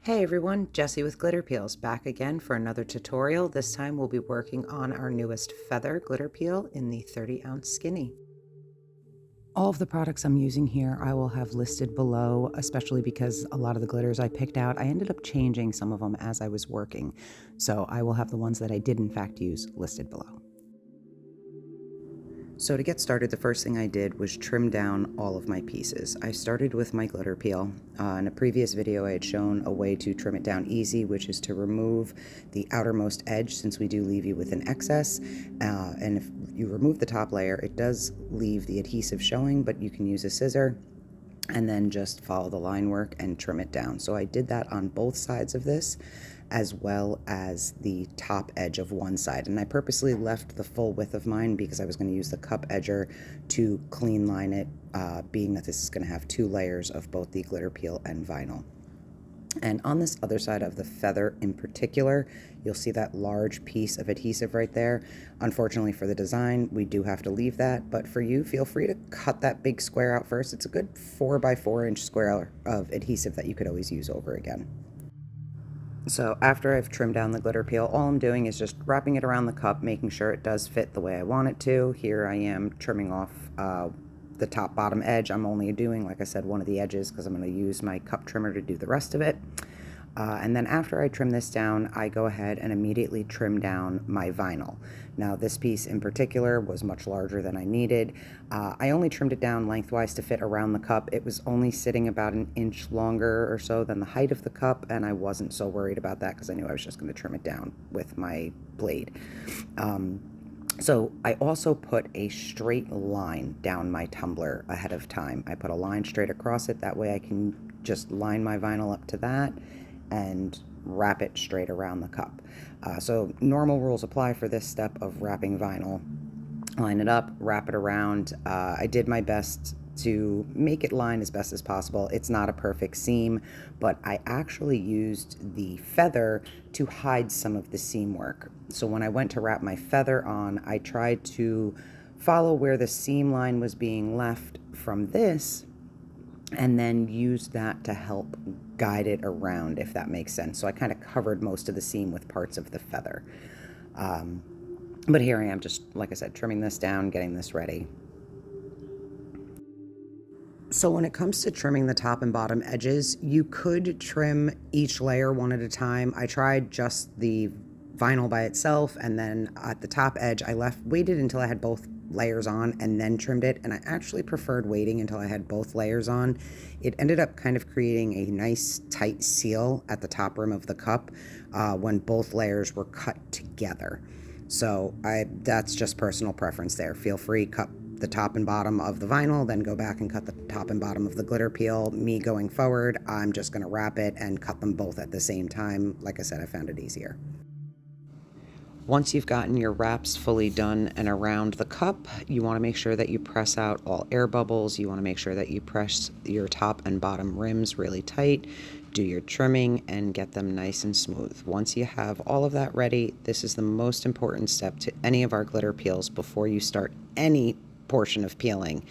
Hey everyone, Jessie with GlitterPeels back again for another tutorial. This time we'll be working on our newest feather glitter peel in the 30-ounce skinny. All of the products I'm using here I will have listed below, especially because a lot of the glitters I picked out, I ended up changing some of them as I was working. So I will have the ones that I did in fact use listed below. So to get started, the first thing I did was trim down all of my pieces. I started with my glitter peel. In a previous video, I had shown a way to trim it down easy, which is to remove the outermost edge since we do leave you with an excess. And if you remove the top layer, it does leave the adhesive showing, but you can use a scissor and then just follow the line work and trim it down. So I did that on both sides of this, as well as the top edge of one side. And I purposely left the full width of mine because I was going to use the cup edger to clean line it, being that this is going to have two layers of both the glitter peel and vinyl. And on this other side of the feather in particular, you'll see that large piece of adhesive right there. Unfortunately for the design, we do have to leave that, but for you, feel free to cut that big square out first. It's a good 4x4-inch square of adhesive that you could always use over again. So after I've trimmed down the glitter peel, all I'm doing is just wrapping it around the cup, making sure it does fit the way I want it to. Here I am trimming off the top bottom edge. I'm only doing, like I said, one of the edges because I'm going to use my cup trimmer to do the rest of it. And then after I trim this down, I go ahead and immediately trim down my vinyl. Now this piece in particular was much larger than I needed. I only trimmed it down lengthwise to fit around the cup. It was only sitting about an inch longer or so than the height of the cup, and I wasn't so worried about that because I knew I was just going to trim it down with my blade. So I also put a straight line down my tumbler ahead of time. I put a line straight across it, that way I can just line my vinyl up to that and wrap it straight around the cup. So normal rules apply for this step of wrapping vinyl. Line it up, wrap it around. I did my best to make it line as best as possible. It's not a perfect seam, but I actually used the feather to hide some of the seam work. So when I went to wrap my feather on, I tried to follow where the seam line was being left from this, and then use that to help guide it around, if that makes sense. So I kind of covered most of the seam with parts of the feather. But here I am, just like I said, trimming this down, getting this ready. So when it comes to trimming the top and bottom edges, you could trim each layer one at a time. I tried just the vinyl by itself, and then at the top edge, I waited until I had both layers on and then trimmed it, and I actually preferred waiting until I had both layers on. It ended up kind of creating a nice tight seal at the top rim of the cup when both layers were cut together. So that's just personal preference there. Feel free, cut the top and bottom of the vinyl, then go back and cut the top and bottom of the glitter peel. Me going forward, I'm just going to wrap it and cut them both at the same time. Like I said, I found it easier. Once you've gotten your wraps fully done and around the cup, you want to make sure that you press out all air bubbles. You want to make sure that you press your top and bottom rims really tight. Do your trimming and get them nice and smooth. Once you have all of that ready, this is the most important step to any of our glitter peels before you start any portion of peeling,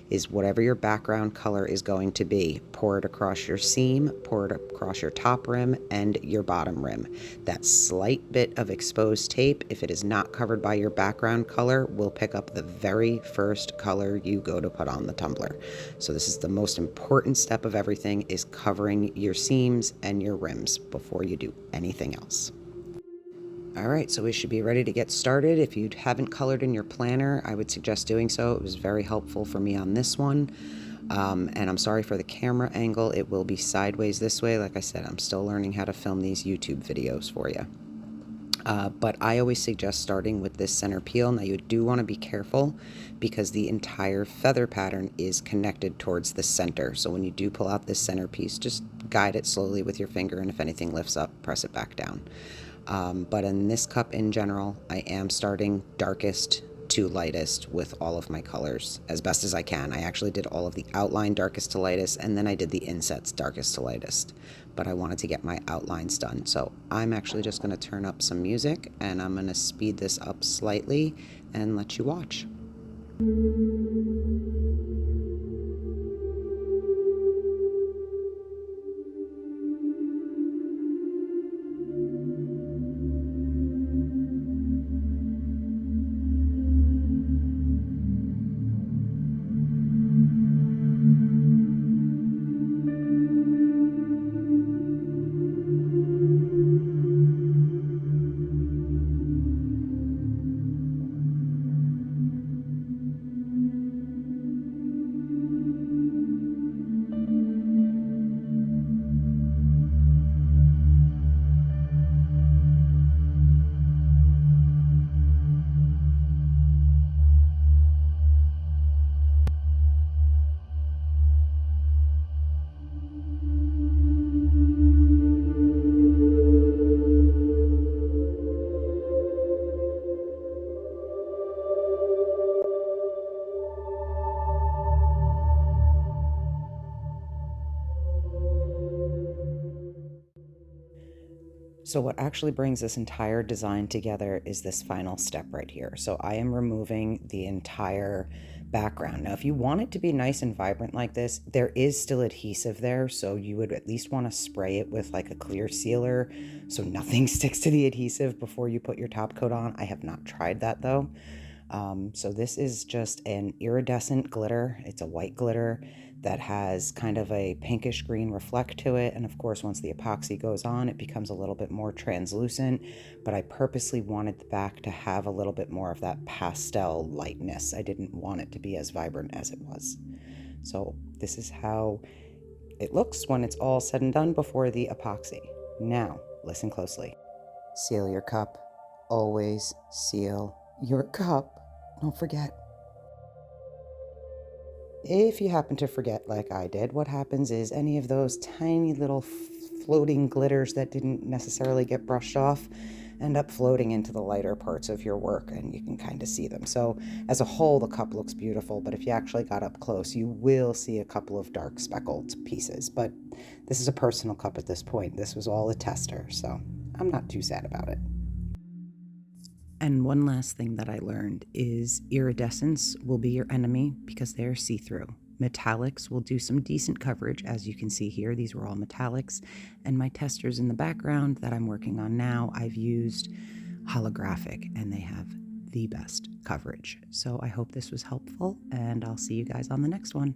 is whatever your background color is going to be. Pour it across your seam, pour it across your top rim and your bottom rim. That slight bit of exposed tape, if it is not covered by your background color, will pick up the very first color you go to put on the tumbler. So this is the most important step of everything, is covering your seams and your rims before you do anything else. All right, so we should be ready to get started. If you haven't colored in your planner, I would suggest doing so. It was very helpful for me on this one. And I'm sorry for the camera angle. It will be sideways this way. Like I said, I'm still learning how to film these YouTube videos for you. But I always suggest starting with this center peel. Now you do want to be careful because the entire feather pattern is connected towards the center. So when you do pull out this center piece, just guide it slowly with your finger, and if anything lifts up, press it back down. But in this cup in general, I am starting darkest to lightest with all of my colors as best as I can. I actually did all of the outline darkest to lightest, and then I did the insets darkest to lightest. But I wanted to get my outlines done. So I'm actually just going to turn up some music, and I'm going to speed this up slightly and let you watch. So what actually brings this entire design together is this final step right here. So I am removing the entire background. Now, if you want it to be nice and vibrant like this, there is still adhesive there. So you would at least want to spray it with like a clear sealer so nothing sticks to the adhesive before you put your top coat on. I have not tried that though. So this is just an iridescent glitter. It's a white glitter that has kind of a pinkish green reflect to it. And of course, once the epoxy goes on, it becomes a little bit more translucent, but I purposely wanted the back to have a little bit more of that pastel lightness. I didn't want it to be as vibrant as it was. So this is how it looks when it's all said and done before the epoxy. Now, listen closely. Seal your cup. Always seal your cup. Don't forget. If you happen to forget like I did, what happens is any of those tiny little floating glitters that didn't necessarily get brushed off end up floating into the lighter parts of your work, and you can kind of see them. So as a whole, the cup looks beautiful, but if you actually got up close, you will see a couple of dark speckled pieces. But this is a personal cup at this point. This was all a tester, so I'm not too sad about it. And one last thing that I learned is iridescence will be your enemy because they're see-through. Metallics will do some decent coverage, as you can see here. These were all metallics. And my testers in the background that I'm working on now, I've used holographic, and they have the best coverage. So I hope this was helpful, and I'll see you guys on the next one.